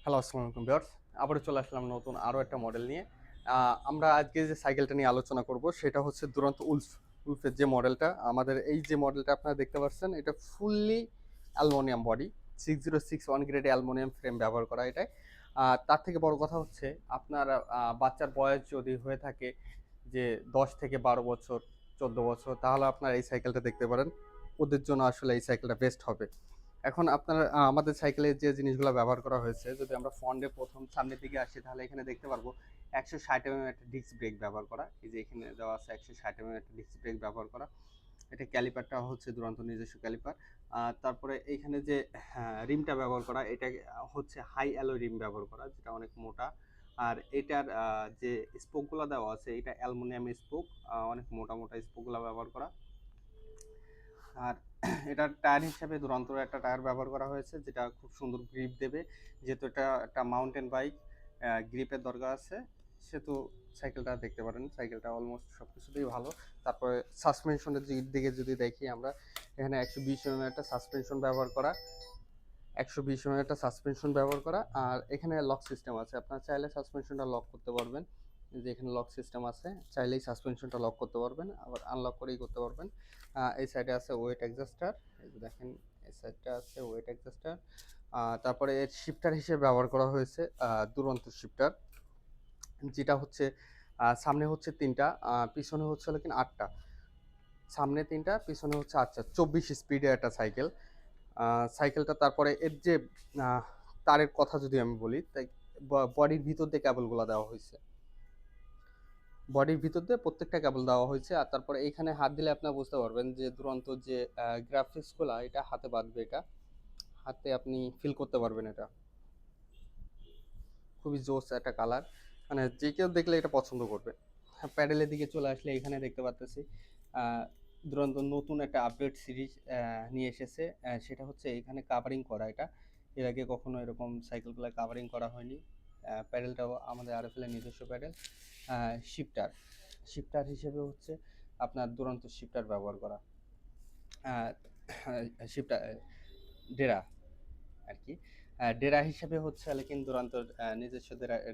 Hello, আসসালামু আলাইকুম viewers. আবারও চলে আসলাম নতুন আরও একটা মডেল নিয়ে। আমরা আজকে যে সাইকেলটা নিয়ে আলোচনা করব সেটা হচ্ছে দুরান্ত উলফের যে মডেলটা। আমাদের এই যে মডেলটা আপনারা দেখতে পাচ্ছেন, এটা fully aluminium body, 6061 grade aluminium frame ব্যবহার করা এটায়। তার থেকে বড় কথা হচ্ছে আপনার বাচ্চার বয়স যদি হয়ে থাকে যে 10 থেকে 12 বছর, 14 বছর, তাহলে আপনারা এই সাইকেলটা দেখতে পারেন। ওদের জন্য আসলে এই সাইকেলটা বেস্ট হবে। এখন আপনার আমাদের সাইকেলে যে জিনিসগুলো ব্যবহার করা হয়েছে, যদি আমরা ফ্রন্টে প্রথম সামনের দিকে আসি তাহলে এখানে দেখতে পারবো 160 একটা ডিস্ক ব্রেক ব্যবহার করা। এই যে এখানে দেওয়া আছে 160 একটা ডিস্ক ব্রেক ব্যবহার করা। এটা ক্যালিপারটা হচ্ছে দুরান্ত নিজস্ব ক্যালিপার। তারপরে এইখানে যে রিমটা ব্যবহার করা, এটা হচ্ছে হাই অ্যালয় রিম ব্যবহার করা, যেটা অনেক মোটা। আর এটার যে স্পোকগুলো দেওয়া আছে, এটা অ্যালুমিনিয়াম স্পোক, অনেক মোটা মোটা স্পোকগুলো ব্যবহার করা। আর এটার টায়ার হিসেবে দুরন্তর একটা টায়ার ব্যবহার করা হয়েছে, যেটা খুব সুন্দর গ্রিপ দেবে। যেহেতু এটা একটা মাউন্টেন বাইক, গ্রিপের দরকার আছে, সেহেতু সাইকেলটা দেখতে পারেন। সাইকেলটা অলমোস্ট সব কিছুতেই ভালো। তারপরে সাসপেনশনের দিকে যদি দেখি আমরা, এখানে 120 একটা সাসপেনশন ব্যবহার করা, 120 একটা সাসপেনশন ব্যবহার করা। আর এখানে লক সিস্টেম আছে, আপনারা চাইলে সাসপেনশনটা লক করতে পারবেন। যে এখানে লক সিস্টেম আছে, চাইলেই সাসপেনশনটা লক করতে পারবেন, আবার আনলক করেই করতে পারবেন। এই সাইডে আছে ওয়েট অ্যাডজাস্টার, এই যে দেখেন এই সাইডটা আছে ওয়েট অ্যাডজাস্টার। তারপরে এর শিফটার হিসেবে ব্যবহার করা হয়েছে দুরন্ত শিফটার, যেটা হচ্ছে সামনে হচ্ছে 3টা, পিছনে হচ্ছে লেকিন 8টা। সামনে 3টা, পিছনে হচ্ছে 8টা। 24 স্পিডের একটা সাইকেল। সাইকেলটা, তারপরে এর যে আহ, তারের কথা যদি আমি বলি, তাই বডির ভিতর দিয়ে কেবলগুলো দেওয়া হয়েছে, বডির ভিতর দিয়ে প্রত্যেকটা কেবল দেওয়া হয়েছে। আর তারপরে এইখানে হাত দিলে আপনারা বুঝতে পারবেন যে দুরন্ত যে গ্রাফিক্সগুলো, এটা হাতে বাঁধবে, এটা হাতে আপনি ফিল করতে পারবেন। এটা খুবই জোস একটা কালার, মানে যে কেউ দেখলে এটা পছন্দ করবে। প্যাডেলের দিকে চলে আসলে এখানে দেখতে পাচ্তেছি দুরন্ত নতুন একটা আপডেট সিরিজ নিয়ে এসেছে। সেটা হচ্ছে এখানে কাভারিং করা। এটা এর আগে কখনো এরকম সাইকেলগুলো কাভারিং করা হয়নি। প্যাডেলটাও আমাদের আরএফএল এর নিজস্ব প্যাডেল। শিফটার, শিফটার হিসেবে হচ্ছে আপনার দুরন্ত শিফটার ব্যবহার করা, শিফটার ডেরা আর কি। ডেরা হিসেবে হচ্ছে লেকিন দুরান্তর নিজস্ব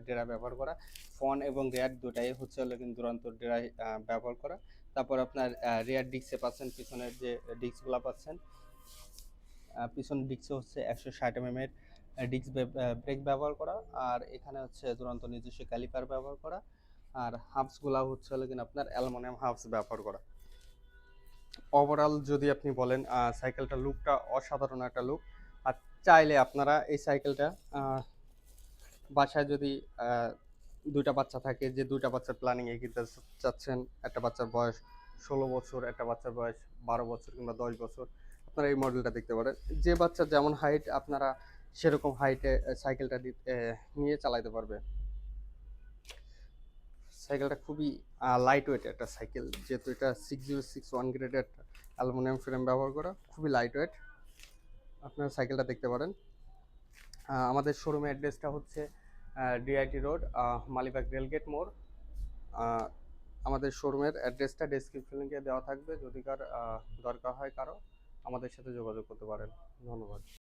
ডেরা ব্যবহার করা। ফ্রন্ট এবং রেয়ার দুটাই হচ্ছে লেকিন দুরান্তর ডেরা ব্যবহার করা। তারপর আপনার রেয়ার ডিস্কে পাচ্ছেন, পিছনের যে ডিস্কগুলো পাচ্ছেন, পিছনের ডিস্কে হচ্ছে 160 এর ডিস্ক ব্রেক ব্যবহার করা। আর এখানে হচ্ছে দুরান্ত নিজস্ব ক্যালিপার ব্যবহার করা। আর হাবসগুলো হচ্ছে লেকিন আপনার অ্যালুমিনিয়াম হাবস ব্যবহার করা। ওভারঅল যদি আপনি বলেন, সাইকেলটার লুকটা অসাধারণ একটা লুক। আর চাইলে আপনারা এই সাইকেলটা বাসায় যদি দুইটা বাচ্চা থাকে, যে দুইটা বাচ্চার প্ল্যানিংয়ে কিনতে চাচ্ছেন, একটা বাচ্চার বয়স 16 বছর, একটা বাচ্চার বয়স 12 বছর কিংবা 10 বছর, আপনারা এই মডেলটা দেখতে পারেন। যে বাচ্চার যেমন হাইট, আপনারা সেরকম হাইটে সাইকেলটা নিয়ে চালাইতে পারবে। সাইকেলটা খুবই লাইট ওয়েট একটা সাইকেল, যেহেতু এটা 6061 গ্রেডের অ্যালুমিনিয়াম ফ্রেম ব্যবহার করা, খুবই লাইট ওয়েট। আপনারা সাইকেলটা দেখতে পারেন। আমাদের শোরুমের অ্যাড্রেসটা হচ্ছে ডিআইটি রোড, মালিবাগ রেলগেট মোড়। আমাদের শোরুমের অ্যাড্রেসটা ডেসক্রিপশনে দেওয়া থাকবে, যদি কার দরকার হয় কারো, আমাদের সাথে যোগাযোগ করতে পারেন। ধন্যবাদ।